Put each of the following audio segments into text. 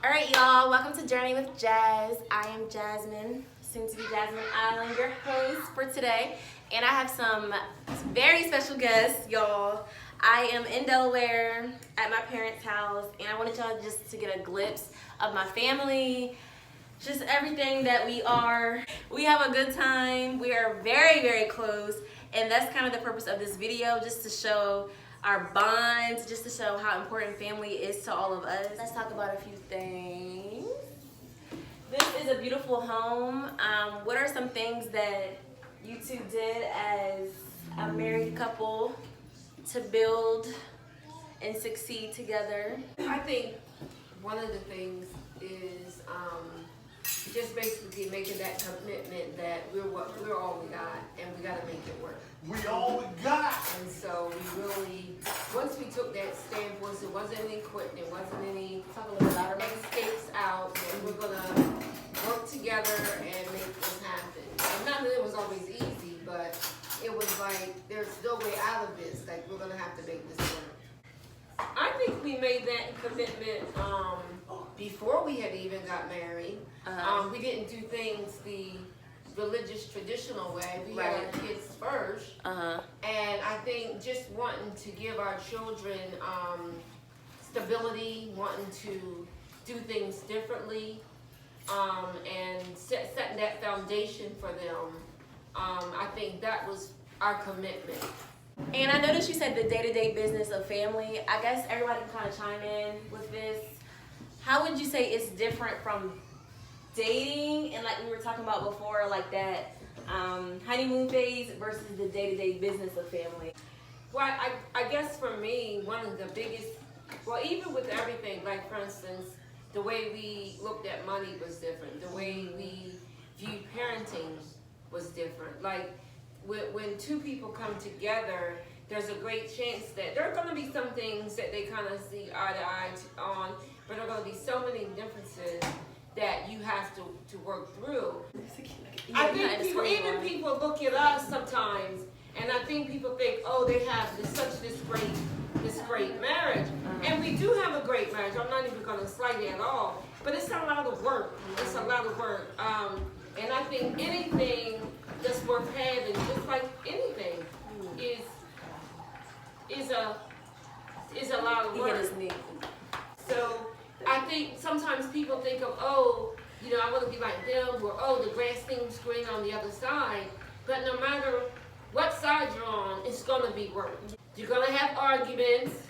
All right, y'all, welcome to Journey with Jazz. I am Jasmine, soon to be Jasmine Island, your host for today. And I have some very special guests, y'all. I am in Delaware at my parents' house, and I wanted y'all just to get a glimpse of my family, just everything that we are. We have a good time. We are very, very close, and that's kind of the purpose of this video, just to show our bonds, just to show how important family is to all of us. Let's talk about a few things. This is a beautiful home. What are some things that you two did as a married couple to build and succeed together? I think one of the things is just basically making that commitment that we're all we got, and we got to make it work. We all we got. And so we really, once we took that standpoint, it wasn't any quitting, it wasn't any talking about our mistakes out, and we're gonna work together and make this happen. And not that it was always easy, but it was like there's no way out of this. Like, we're gonna have to make this work. I think we made that commitment before we had even got married. We didn't do things the religious traditional way. We had our kids first. And I think just wanting to give our children stability, wanting to do things differently, and setting that foundation for them, I think that was our commitment. And I noticed you said the day-to-day business of family. I guess everybody can kind of chime in with this. How would you say it's different from dating and, like we were talking about before, like that honeymoon phase versus the day-to-day business of family? Well, I guess for me, one of the biggest, well, even with everything, like for instance, the way we looked at money was different. The way we viewed parenting was different. Like, when two people come together, there's a great chance that there are going to be some things that they kind of see eye to eye on, but there are going to be so many differences that you have to work through. I think people look at us sometimes, and I think people think, oh, they have this great marriage, and we do have a great marriage. I'm not even going to slight it at all, but it's a lot of work. It's a lot of work, and I think anything that's worth having, just like anything, is a lot of work. So I think sometimes people think of, oh, you know, I want to be like them, or oh, the grass seems green on the other side. But no matter what side you're on, it's going to be work. You're going to have arguments,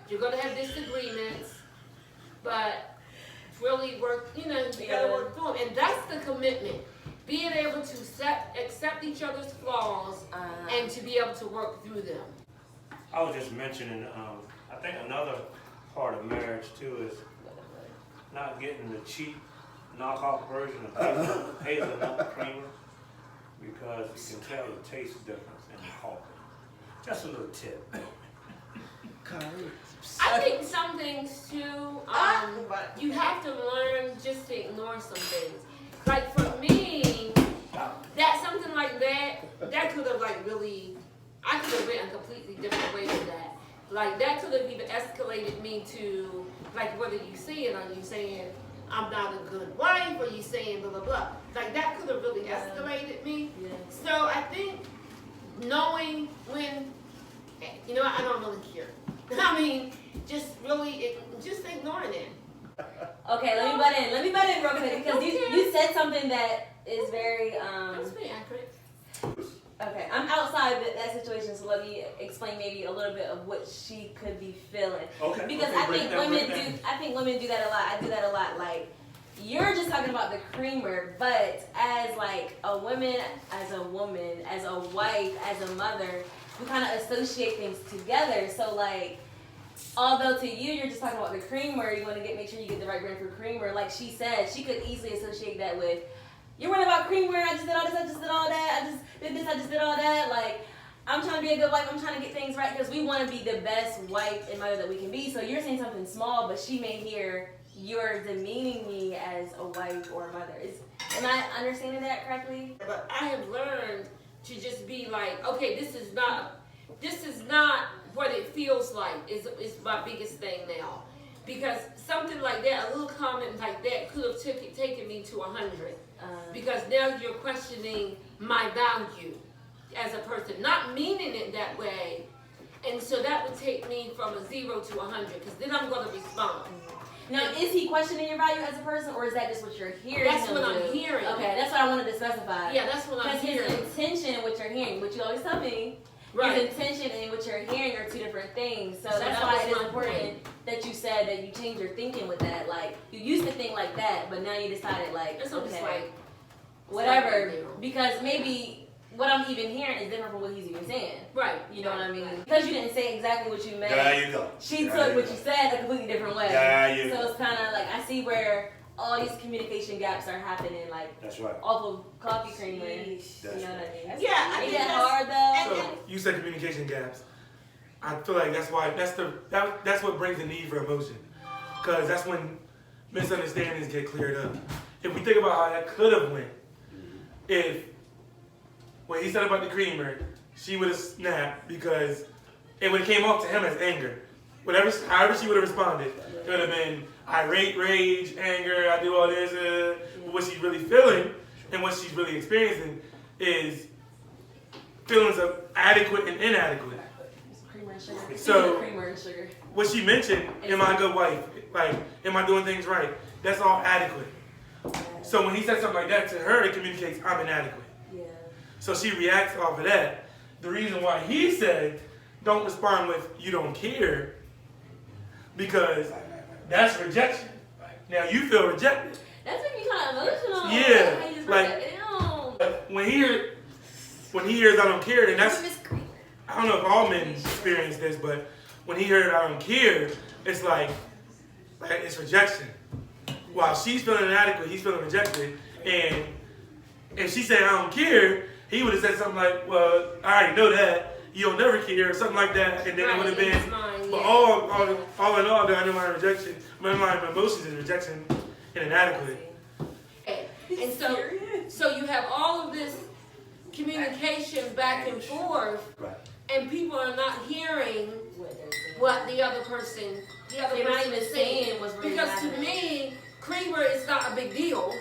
you're going to have disagreements, but really work, you know, you got to work through them. And that's the commitment. Being able to accept each other's flaws and to be able to work through them. I was just mentioning, I think another part of marriage too is not getting the cheap knockoff version of hazelnut creamer, because you can tell the taste difference in the coffee. Just a little tip. I think some things too, you have to learn just to ignore some things. Like for me, that something like that could have like really, I could have went a completely different way with that. Like that could have even escalated me to, like, what are you saying? Are you saying I'm not a good wife? Or are you saying blah, blah, blah? Like that could have really escalated me. Yeah. So I think knowing when, you know, I don't really care. I mean, just really, just ignoring it. Okay, let me butt in real quick, because you said something that is very That's pretty accurate. okay, I'm outside that situation, so let me explain maybe a little bit of what she could be feeling. Okay. Because I think women do that a lot. I do that a lot. Like, you're just talking about the creamer, but as like a woman, as a wife, as a mother, we kind of associate things together. So like, although to you, you're just talking about the creamer, you want to make sure you get the right brand for creamer. Like she said, she could easily associate that with, you're worried about creamer, I just did all this, I just did all that, I just did this, I just did all that. Like, I'm trying to be a good wife, I'm trying to get things right, because we want to be the best wife and mother that we can be. So you're saying something small, but she may hear you're demeaning me as a wife or a mother. Am I understanding that correctly? But I have learned to just be like, okay, this is not what it feels like is my biggest thing now. because something like that, a little comment like that, could have taken me to 100. Because now you're questioning my value as a person, not meaning it that way, and so that would take me from a 0 to 100. Because then I'm going to respond. Now, is he questioning your value as a person, or is that just what you're hearing? That's what I'm hearing. Okay, that's what I wanted to specify. Yeah, that's what I'm hearing. Because his intention and what you're hearing, which you always tell me, his intention and what you're hearing are two different things. So that's why it is important that you said that you changed your thinking with that. Like, you used to think like that, but now you decided, like, okay, whatever. Because maybe what I'm even hearing is different from what he's even saying. Right. You know what I mean? Because you didn't say exactly what you meant. There you go. She took what you said a completely different way. So it's kind of like, I see where all these communication gaps are happening, like, that's right. Off of coffee creamer. You know what I mean? Yeah, Ain't that hard though? So you said communication gaps. I feel like that's why that's what brings the need for emotion, because that's when misunderstandings get cleared up. If we think about how that could have went, if when he said about the creamer, she would have snapped because it would have came off to him as anger. However she would have responded, it would have been irate, rage, anger, I do all this. What she's really feeling and what she's really experiencing is feelings of adequate and inadequate. Creamer and sugar. So, Creamer and sugar. What she mentioned, am I a good wife? Like, am I doing things right? That's all adequate. So when he said something like that to her, it communicates I'm inadequate. Yeah. So she reacts off of that. The reason why he said, don't respond with you don't care, because that's rejection. Now you feel rejected. That's making me kind of emotional. Yeah, like when he hears I don't care, then that's, I don't know if all men experience this, but when he heard I don't care, it's like it's rejection. While she's feeling inadequate, he's feeling rejected, and if she said I don't care, he would have said something like, well, I already know that. You don't never care, or something like that, and then it would have been. But all in all, the underlying rejection, underlying emotions is rejection and inadequate. And so you have all of this communication back and forth, and people are not hearing what the other person is saying. Because to me, creamer is not a big deal.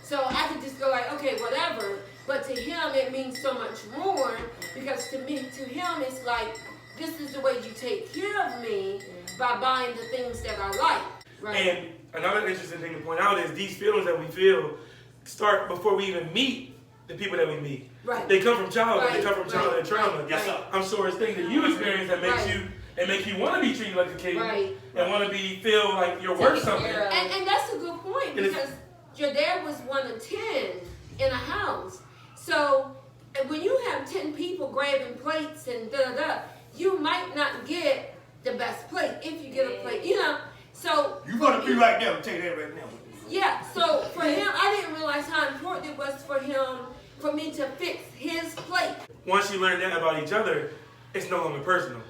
So I could just go like, okay, whatever. But to him, it means so much more, because to him, it's like, this is the way you take care of me by buying the things that I like. Right? And another interesting thing to point out is these feelings that we feel start before we even meet the people that we meet. Right. They come from childhood. They come from childhood trauma. Yes, sir. I'm sure it's things that you experience that makes you want to be treated like a king and want to feel like you're worth something. And that's a good point, because your dad was 1 of 10 in a house. So when you have 10 people grabbing plates and you might not get the best plate if you get a plate, So You're gonna be right there. I'll tell you that right now. Yeah. So for him, I didn't realize how important it was for me to fix his plate. Once you learn that about each other, it's no longer personal.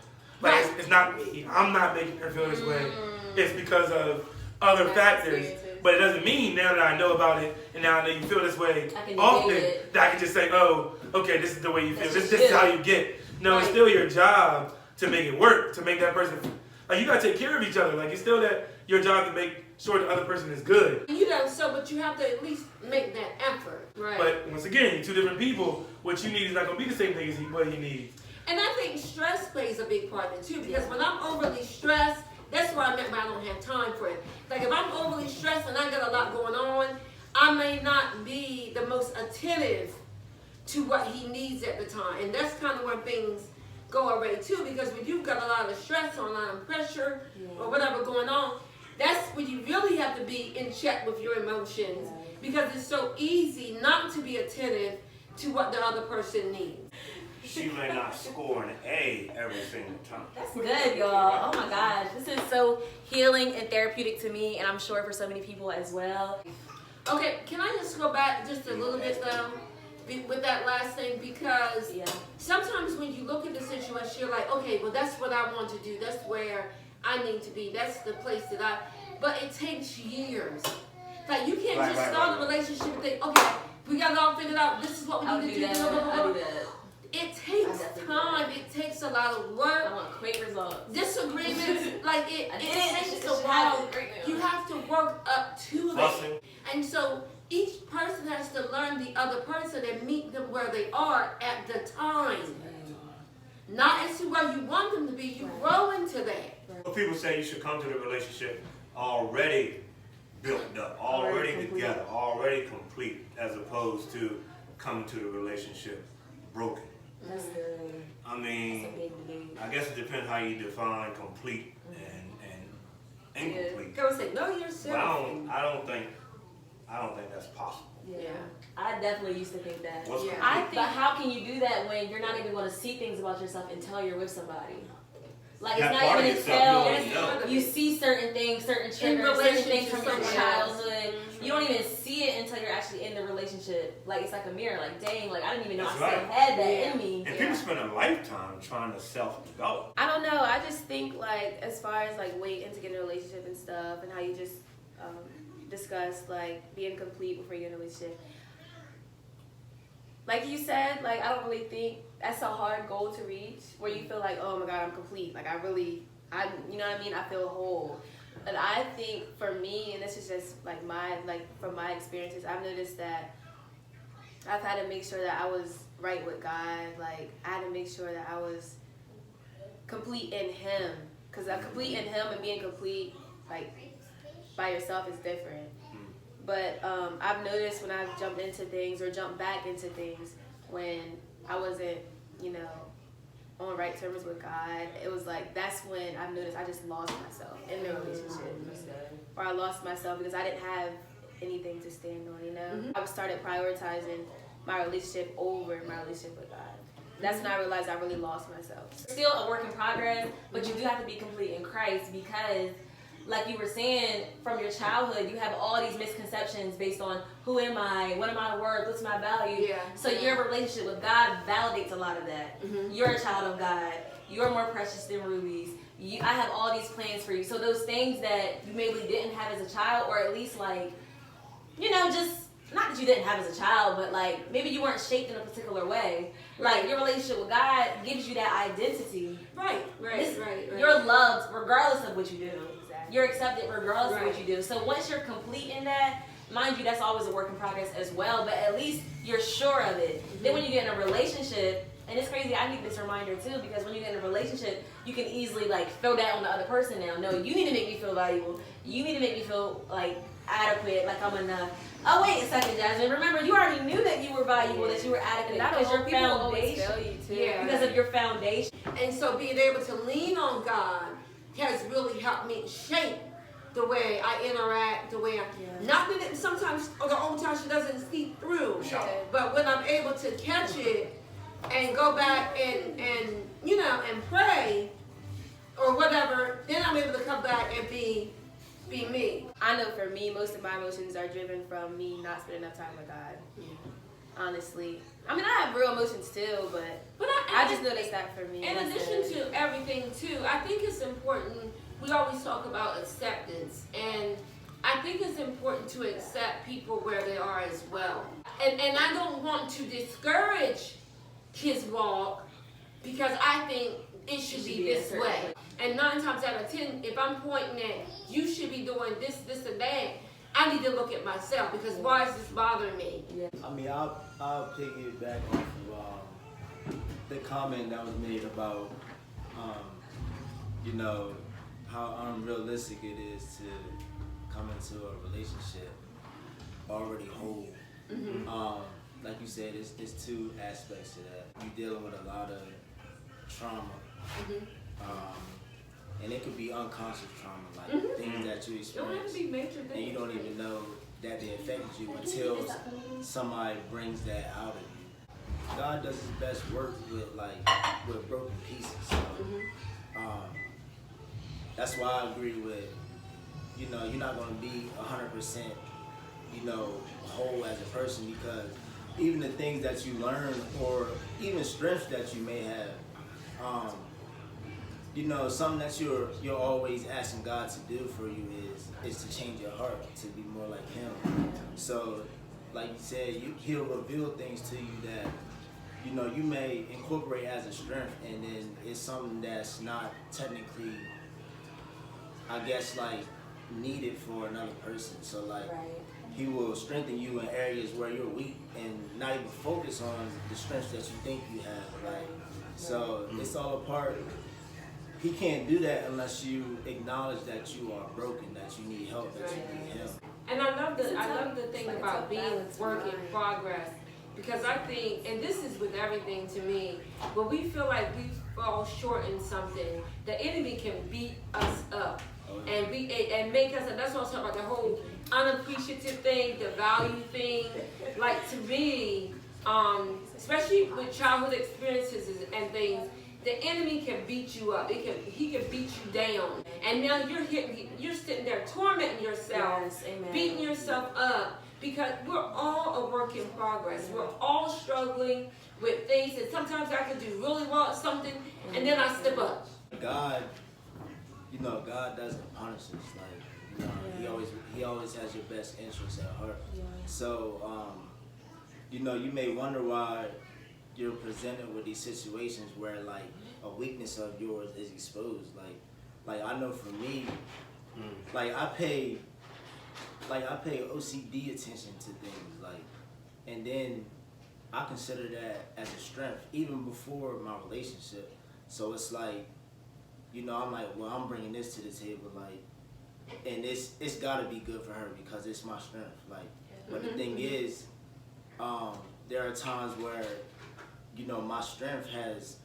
Like it's not me. I'm not making her feel this way. It's because of other factors. But it doesn't mean now that I know about it and now that you feel this way often that I can just say, oh, okay, this is the way you feel. This is how you get. No, it's still your job to make it work, to make that person, like you gotta take care of each other. Like it's still your job to make sure the other person is good. But you have to at least make that effort. Right. But once again, you're two different people. What you need is not gonna be the same thing as what he needs. And I think stress plays a big part in it too, because when I'm overly stressed, that's what I meant by I don't have time for it. Like if I'm overly stressed and I got a lot going on, I may not be the most attentive to what he needs at the time. And that's kind of where things go away too, because when you've got a lot of stress or a lot of pressure or whatever going on, that's when you really have to be in check with your emotions, because it's so easy not to be attentive to what the other person needs. She may not score an A every single time. That's good, y'all. Oh my gosh. This is so healing and therapeutic to me, and I'm sure for so many people as well. Okay, can I just go back just a little bit though with that last thing, because sometimes when you look at the situation, you're like, okay, well that's what I want to do. That's where I need to be. That's the place but it takes years. Like you can't just start a relationship and think, okay, we got it all figured out. This is what we need to do. I'll do that. it takes time. It takes a lot of work. I want quick results. Disagreements, like it takes a should while. happen right now. You have to work up to Fussing. that. And so each person has to learn the other person and meet them where they are at the time. Not as to where you want them to be. You grow into that. People say you should come to the relationship already built up, already together, already complete, as opposed to coming to the relationship broken. That's good. I mean, That's a big debate. I guess it depends how you define complete and incomplete. Go say, know But yourself. I don't think that's possible. Yeah. I definitely used to think that. What's Yeah. complete? But how can you do that when you're not even going to see things about yourself until you're with somebody? Like, That it's part not of even yourself you don't until know. you see certain things, certain triggers, certain relation things to from your someone childhood. You don't even see it until you're actually in the relationship. Like, it's like a mirror. Like, dang, like, I didn't even know That's I still right. had that Yeah. in me. And people spend a lifetime trying to self-develop. I don't know. I just think like as far as like waiting to get in a relationship and stuff, and how you just discussed like being complete before you get in a relationship. Like you said, like I don't really think that's a hard goal to reach, where you feel like, oh my God, I'm complete. Like you know what I mean? I feel whole. But I think for me, and this is just like from my experiences, I've noticed that I've had to make sure that I was right with God. Like I had to make sure that I was complete in Him, because complete in Him and being complete like by yourself is different. But I've noticed when I've jumped into things or jumped back into things when I wasn't, you know, on right terms with God, it was like that's when I've noticed I just lost myself in the relationship, or I lost myself because I didn't have anything to stand on. You know, I started prioritizing my relationship over my relationship with God. That's when I realized I really lost myself. Still a work in progress, but you do have to be complete in Christ, because like you were saying, from your childhood, you have all these misconceptions based on who am I, what am I worth, what's my value. Yeah. So your relationship with God validates a lot of that. You're a child of God. You're more precious than rubies. I have all these plans for you. So those things that you maybe didn't have as a child, or at least like, you know, just not that you didn't have as a child, but like maybe you weren't shaped in a particular way. Like your relationship with God gives you that identity. Right. You're loved regardless of what you do. Exactly. You're accepted regardless of what you do. So once you're complete in that, mind you, that's always a work in progress as well, but at least you're sure of it. Then when you get in a relationship, and it's crazy, I need this reminder too, because when you get in a relationship, you can easily like throw that on the other person now. No, you need to make me feel valuable. You need to make me feel like adequate, like I'm enough. Oh, wait a second, Jasmine. Remember, you already knew that you were valuable, that you were adequate, because your people always foundation. fail you too. Yeah. Because of your foundation. And so being able to lean on God has really helped me shape the way I interact, the way not that it sometimes, or the only time she doesn't see through, but when I'm able to catch it and go back and you know, and pray or whatever, then I'm able to come back and be me. I know for me, most of my emotions are driven from me not spending enough time with God. Honestly. I mean, I have real emotions too, but I just noticed that for me. In addition to everything too, I think it's important, we always talk about acceptance, and I think it's important to accept people where they are as well. And I don't want to discourage his walk, because I think it should be this way. And 9 times out of 10, if I'm pointing at you should be doing this, and that, I need to look at myself, because why is this bothering me? I mean, I'll piggyback off of the comment that was made about, you know, how unrealistic it is to come into a relationship already whole. Like you said, it's 2 aspects to that. You're dealing with a lot of trauma. And it could be unconscious trauma, like things that you It don't have experience, to be major things. and you don't even know that they affected you until somebody brings that out of you. God does his best work with broken pieces. So, that's why I agree with, you know, you're not going to be 100%, you know, whole as a person, because even the things that you learn, or even strengths that you may have, you know, something that you're always asking God to do for you is to change your heart to be more like Him. So, like you said, He'll reveal things to you that, you know, you may incorporate as a strength, and then it's something that's not technically, I guess, like needed for another person. So like, Right. he will strengthen you in areas where you're weak, and not even focus on the strengths that you think you have. Like, so it's all a part. He can't do that unless you acknowledge that you are broken, that you need help, that you need him. And I love It's a the tough- thing it's like a about tough being balance, work in right? progress, because I think, and this is with everything to me, when we feel like we fall short in something, the enemy can beat us up and make us, and that's what I'm talking about, the whole unappreciative thing, the value thing. Like, to me, especially with childhood experiences and things, the enemy can beat you up. He can beat you down, and now you're sitting there tormenting yourself, Yes, amen. beating yourself up, because we're all a work in progress. We're all struggling with things, and sometimes I could do really well at something, and then I slip up. God, you know, God doesn't punish us. Like, you know, he always has your best interests at heart. Yeah. So, you know, you may wonder why you're presented with these situations where like a weakness of yours is exposed. Like I know for me, like I pay OCD attention to things, like, and then I consider that as a strength even before my relationship. So it's like, you know, I'm like, well, I'm bringing this to the table, like, and it's got to be good for her because it's my strength. Like, but the thing is, there are times where, you know, my strength has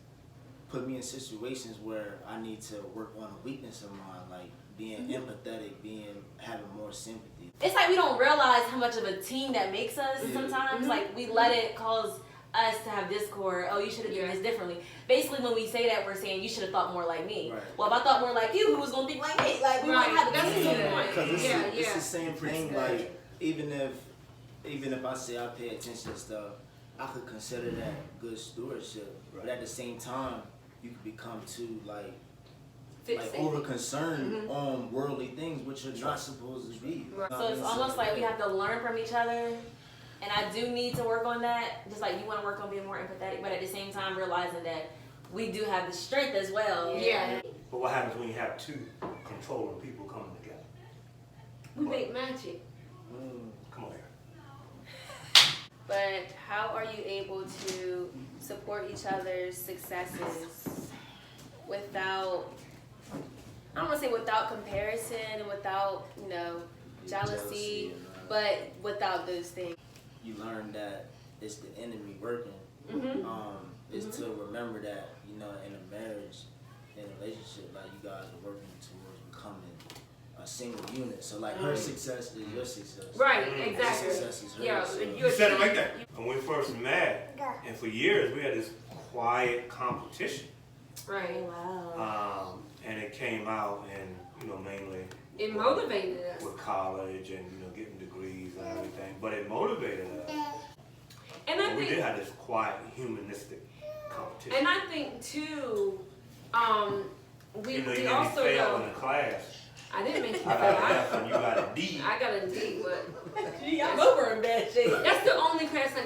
put me in situations where I need to work on a weakness of mine, like being empathetic, having more sympathy. It's like we don't realize how much of a team that makes us sometimes. Like, we let it cause us to have discord. Oh, you should have done this differently. Basically, when we say that, we're saying you should have thought more like me. Right. Well, if I thought more like you, who was going to think like me? Like, we Right. might have a That's team. a good point. Because it's Yeah. the same thing. Like, even if I say I pay attention to stuff, I could consider that good stewardship. But at the same time, you could become too like over concerned on worldly things, which you're not supposed to be. Right. So it's almost like we have to learn from each other. And I do need to work on that. Just like you want to work on being more empathetic, but at the same time realizing that we do have the strength as well. Yeah. But what happens when you have two controlling people coming together? We make magic. Come on here. But how are you able to support each other's successes without, I don't want to say without comparison and without, you know, jealousy, but without those things? You learn that it's the enemy working. Is to remember that, you know, in a marriage, in a relationship, like, you guys are working towards becoming a single unit. So like, her success is your success. Right, Her exactly. success is hers. Yeah, So- you're You said it right there. When we first met, and for years we had this quiet competition, Right. Wow. and it came out in, you know, mainly It motivated us. with college and, you know, getting degrees and everything. But it motivated us. And I But we think did have this quiet, humanistic competition. And I think too, we, You know, you we made me also fail in know. the class. I didn't make you I got an fail. F and you got a D. I got a D, but I'm over in bad shape. that's the only class I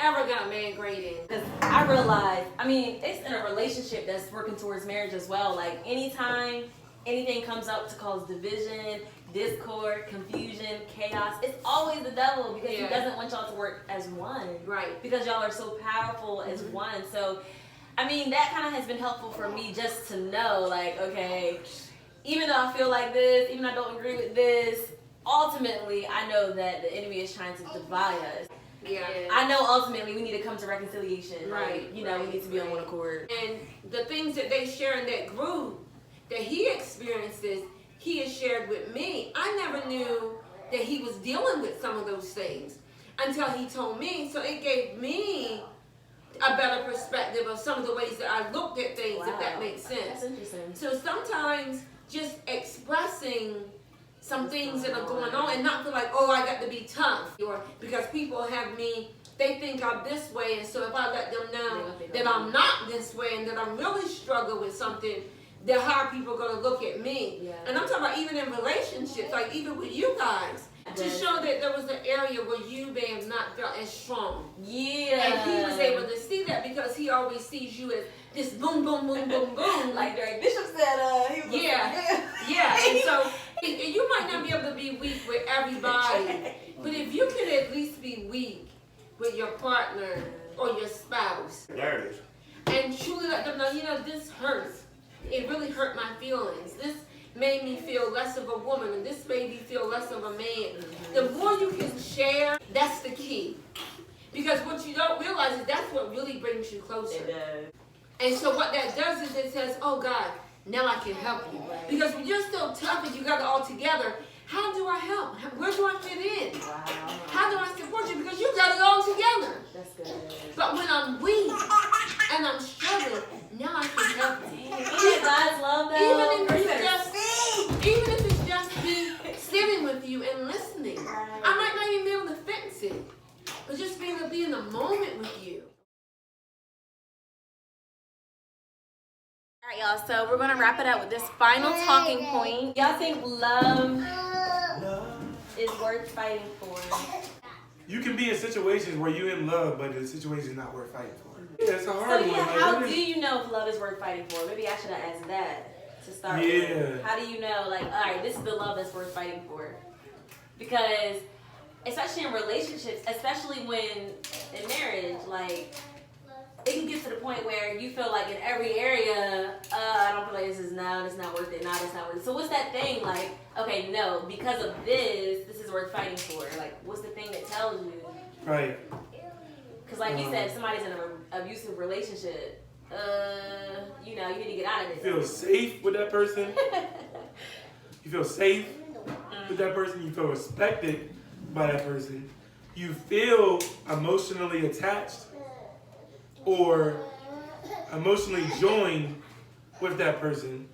ever got a man grade in. Because I realize, I mean, it's in a relationship that's working towards marriage as well. Like, anytime anything comes up to cause division, discord, confusion, chaos, it's always the devil, because he Yeah. doesn't want y'all to work as one. Right. Because y'all are so powerful as one. So, I mean, that kind of has been helpful for me, just to know, like, okay, even though I feel like this, even though I don't agree with this, ultimately, I know that the enemy is trying to divide us. Yeah. I know ultimately we need to come to reconciliation. Right, Like, you know, we need to be on one accord. And the things that they share in that group that he experiences, he has shared with me. I never knew that he was dealing with some of those things until he told me. So it gave me a better perspective of some of the ways that I looked at things, if that Wow. makes That's sense. interesting. So sometimes just expressing some things that are going on and not feel like, oh, I got to be tough, or because people have me, they think I'm this way, and so if I let them know that I'm not this way and that I'm really struggling with something, then how are people going to look at me? Yeah. And I'm talking about even in relationships, like even with you guys, to Yes. show that there was an area where you may have not felt as strong. Yeah. And he was able to see that because he always sees you as this boom, boom, boom, boom, boom. Like Derek Bishop said, he was Yeah. And so, and you might not be able to be weak with everybody, but if you can at least be weak with your partner or your spouse, There it is. and truly let them know, this hurts. It really hurt my feelings. This made me feel less of a woman, and this made me feel less of a man. The more you can share, that's the key. Because what you don't realize is that's what really brings you closer. And so what that does is it says, oh God, now I can help you. Because when you're still tough and you got it all together, how do I help? Where do I fit in? Wow. How do I support you? Because you got it all together. That's good. But when I'm weak and I'm struggling, now I can help you. Isn't God's love though? Even if it's just me sitting with you and listening. I might not even be able to fix it, but just being able to be in the moment with you. All right, y'all. So we're gonna wrap it up with this final talking point. Y'all think love is worth fighting for? You can be in situations where you're in love, but the situation is not worth fighting for. Yeah, it's a hard So one. yeah, Like, how what do is- you know if love is worth fighting for? Maybe I should have asked that to start Yeah. with. How do you know, like, all right, this is the love that's worth fighting for? Because, especially in relationships, especially when in marriage, like, it can get to the point where you feel like in every area, I don't feel like this is not worth it, it's not worth it. So what's that thing, like, okay, no, because of this is worth fighting for? Like, what's the thing that tells you? Right. Because like you said, if somebody's in an abusive relationship, you need to get out of You it. feel safe with that person. You feel safe with that person. You feel respected by that person. You feel emotionally attached or emotionally joined with that person.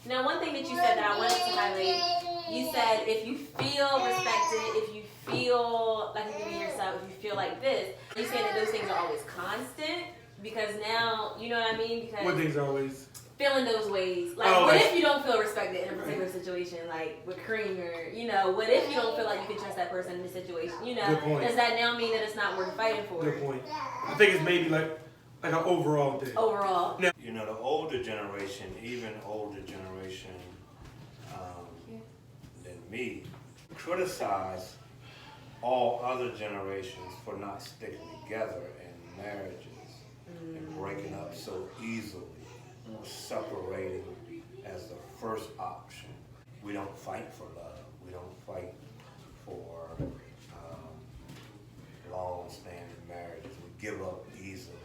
Now, one thing that you said that I wanted to highlight, you said if you feel respected, if you feel like you can be yourself, if you feel like this, you saying that those things are always constant? Because now, you know what I mean? Because What things always? feeling those ways. Like, Oh, what like- if you don't feel respected in a particular situation, like with Cream, or, what if you don't feel like you can trust that person in this situation, Good point. Does that now mean that it's not worth fighting for? Good point. I think it's maybe like an overall thing. Overall. You know, the older generation, even older generation than me, criticize all other generations for not sticking together in marriages and breaking up so easily, or separating as the first option. We don't fight for love. We don't fight for long-standing marriages. We give up easily.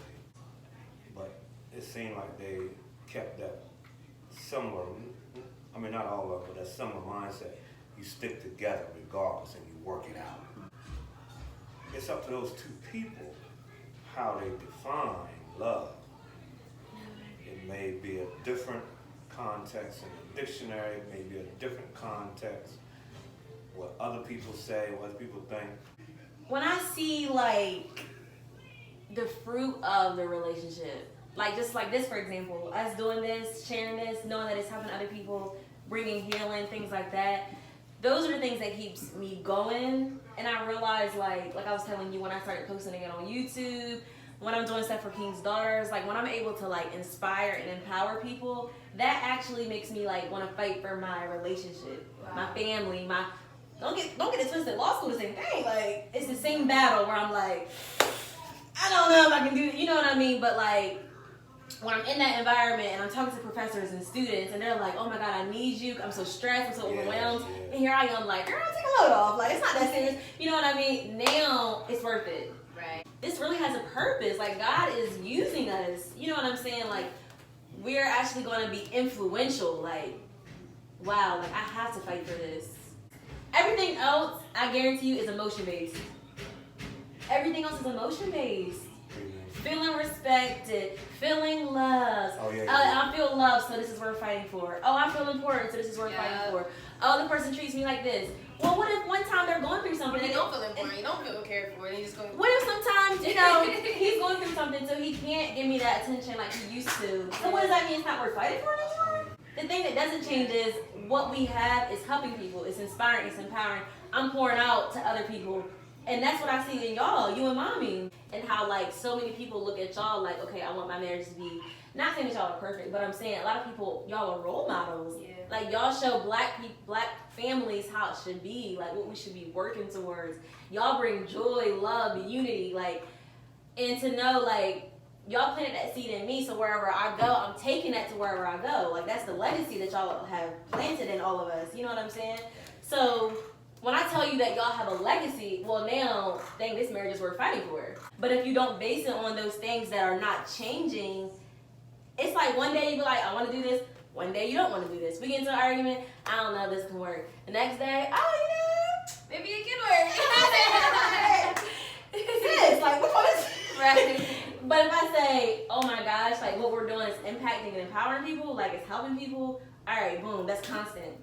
But it seemed like they kept that similar, I mean not all of it, but that similar mindset. You stick together regardless and you work it out. It's up to those two people how they define love. It may be a different context in the dictionary, it may be a different context, what other people say, what other people think. When I see like the fruit of the relationship, like just like this, for example, us doing this, sharing this, knowing that it's helping other people, bringing healing, things like that, those are the things that keeps me going. And I realize, like I was telling you, when I started posting again on YouTube, when I'm doing stuff for King's Daughters, like when I'm able to like inspire and empower people, that actually makes me like want to fight for my relationship, my family, my. Don't get it twisted. Law school, the same thing. Like it's the same battle where I'm like, I don't know if I can do it. You know what I mean? But like when I'm in that environment and I'm talking to professors and students and they're like, oh my God, I need you. I'm so stressed. I'm so overwhelmed. Yeah. And here I am like, girl, take a load off. Like it's not that serious. You know what I mean? Now it's worth it. Right. This really has a purpose. Like God is using us. You know what I'm saying? Like we're actually going to be influential. Like, wow, like I have to fight for this. Everything else, I guarantee you, is emotion-based. Everything else is emotion-based. Feeling respected, feeling loved. Oh, yeah. I feel loved, so this is worth fighting for. Oh, I feel important, so this is worth fighting for. Oh, the person treats me like this. Well, what if one time they're going through something? But you don't feel important. You don't feel cared for. And you just go. What if sometimes, he's going through something, so he can't give me that attention like he used to? So what does that mean? It's not worth fighting for anymore? The thing that doesn't change is what we have is helping people. It's inspiring. It's empowering. I'm pouring out to other people. And that's what I see in y'all, you and mommy. And how like so many people look at y'all like, okay, I want my marriage to be, not saying that y'all are perfect, but I'm saying a lot of people, y'all are role models. Yeah. Like y'all show black families how it should be, like what we should be working towards. Y'all bring joy, love, unity, like, and to know like, y'all planted that seed in me, so wherever I go, I'm taking that to wherever I go. Like that's the legacy that y'all have planted in all of us. You know what I'm saying? So when I tell you that y'all have a legacy, well now, dang, this marriage is worth fighting for. But if you don't base it on those things that are not changing, it's like one day you be like, I want to do this. One day you don't want to do this. We get into an argument, I don't know if this can work. The next day, oh yeah, maybe it can work. Sis, like which one is right? But if I say, oh my gosh, like what we're doing is impacting and empowering people, like it's helping people, all right, boom, that's constant.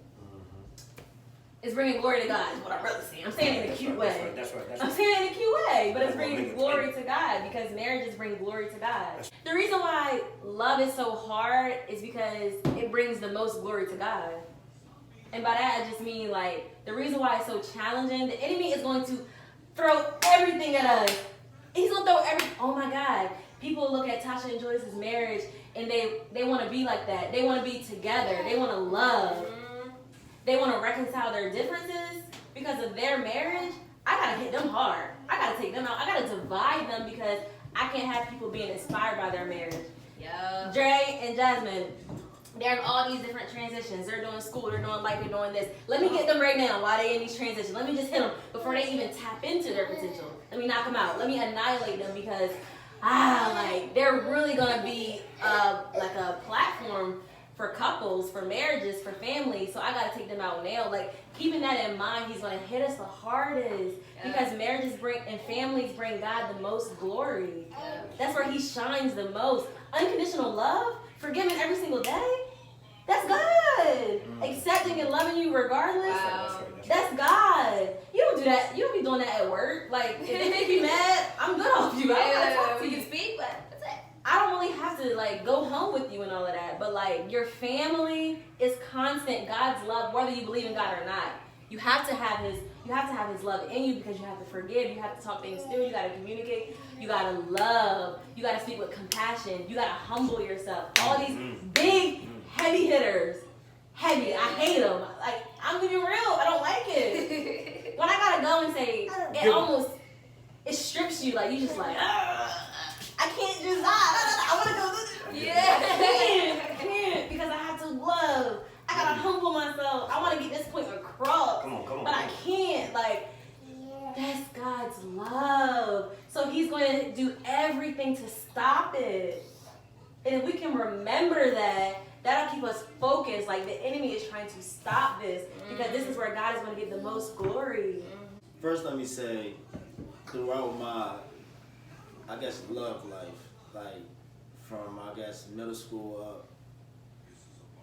It's bringing glory to God is what I'm really saying. I'm saying it in a cute way. That's right. I'm saying it in a cute way, but it's bringing glory to God because marriages bring glory to God. The reason why love is so hard is because it brings the most glory to God. And by that, I just mean like the reason why it's so challenging, the enemy is going to throw everything at us. He's going to throw everything. Oh my God. People look at Tasha and Joyce's marriage and they want to be like that. They want to be together. They want to love. They want to reconcile their differences because of their marriage. I got to hit them hard. I got to take them out. I got to divide them because I can't have people being inspired by their marriage. Yeah. Dre and Jasmine, they're in all these different transitions. They're doing school, they're doing life, they're doing this. Let me get them right now while they're in these transitions. Let me just hit them before they even tap into their potential. Let me knock them out. Let me annihilate them because, like, they're really going to be like a platform for couples, for marriages, for families. So I got to take them out now. Like, keeping that in mind, he's going to hit us the hardest because marriages bring and families bring God the most glory. That's where he shines the most. Unconditional love, forgiving every single day, that's God. Accepting and loving you regardless, that's God. You don't do that. You don't be doing that at work. Like, if they make you mad, I'm good off you. I don't gotta talk to you. You can speak, but that's it. I don't really have to like go home with you and all of that, but like your family is constant. God's love, whether you believe in God or not. You have to have his love in you because you have to forgive, you have to talk things through, you gotta communicate, you gotta love, you gotta speak with compassion, you gotta humble yourself. All these big, heavy hitters. Heavy, I hate them. Like, I'm gonna be real, I don't like it. When I gotta go and say, it strips you, like you just like, I can't just, I wanna go do this. I can't, because I have to love. I gotta humble myself. I wanna get this point across. Come on. But I can't, like, that's God's love. So he's going to do everything to stop it. And if we can remember that, that'll keep us focused. Like, the enemy is trying to stop this because this is where God is going to get the most glory. First, let me say, throughout my, love life, like from, middle school up,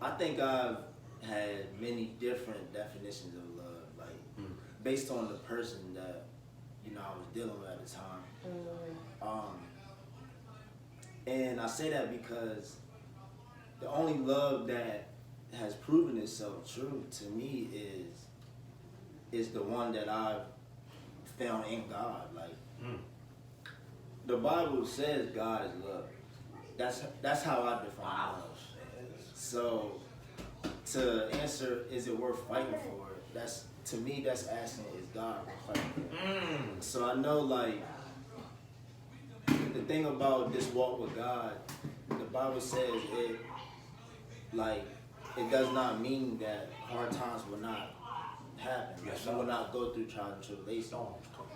I think I've had many different definitions of love, like based on the person that, I was dealing with at the time. And I say that because the only love that has proven itself true to me is the one that I've found in God. Like the Bible says God is love. That's how I define love. So to answer, is it worth fighting for? To me, that's asking, is God worth fighting for? So I know, like, the thing about this walk with God, the Bible says it does not mean that hard times will not happen. We will not go through trials and tribulations.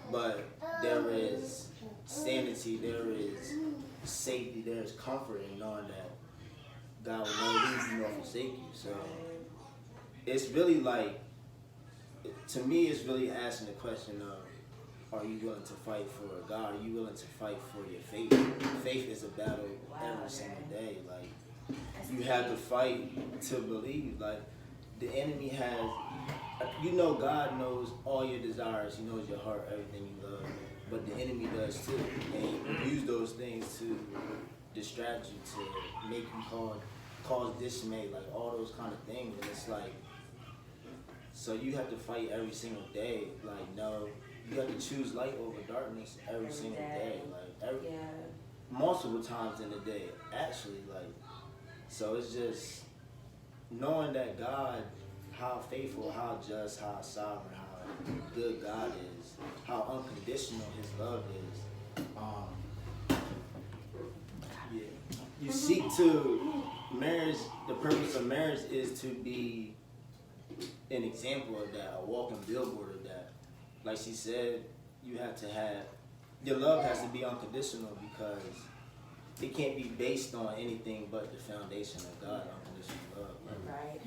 But there is sanity, there is safety, there is comfort in knowing that God will never leave you nor forsake you. So it's really like, to me, it's really asking the question of, are you willing to fight for God? Are you willing to fight for your faith? Faith is a battle every single day. Like, you have to fight to believe. Like, the enemy has, God knows all your desires. He knows your heart, everything you love. But the enemy does too. And he use those things to distract you, to make you cause dismay, like all those kind of things. And it's like, So you have to fight every single day. Like, no, you have to choose light over darkness every single day. Like, multiple times in the day, actually. Like, so it's just knowing that God, how faithful, how just, how sovereign, how good God is, how unconditional His love is. You seek to marriage. The purpose of marriage is to be an example of that, a walking billboard of that. Like she said, you have to have your love has to be unconditional because it can't be based on anything but the foundation of God, unconditional love. Right.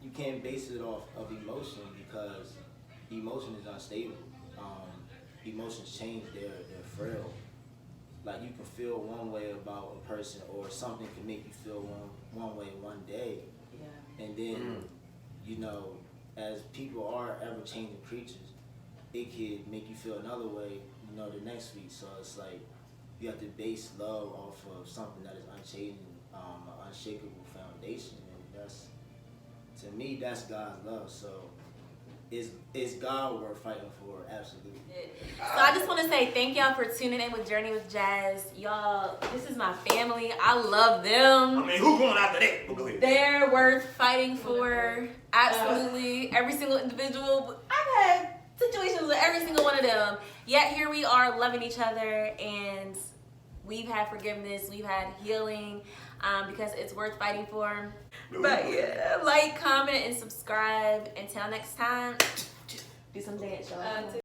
You can't base it off of emotion because emotion is unstable. Emotions change, they're frail. Like, you can feel one way about a person, or something can make you feel one way one day. Yeah. And then, you know, as people are ever-changing creatures, it could make you feel another way, you know, the next week. So it's like, you have to base love off of something that is unchanging, an unshakable foundation. And that's, to me, that's God's love. So is God worth fighting for? Absolutely. So I just want to say thank y'all for tuning in with Journey with Jazz. Y'all, this is my family. I love them. I mean, who going after that? Go ahead. They're worth fighting for. Absolutely. Every single individual. I've had situations with every single one of them. Yet here we are loving each other, and we've had forgiveness. We've had healing because it's worth fighting for. But yeah, like, comment, and subscribe. Until next time, do some dance, y'all.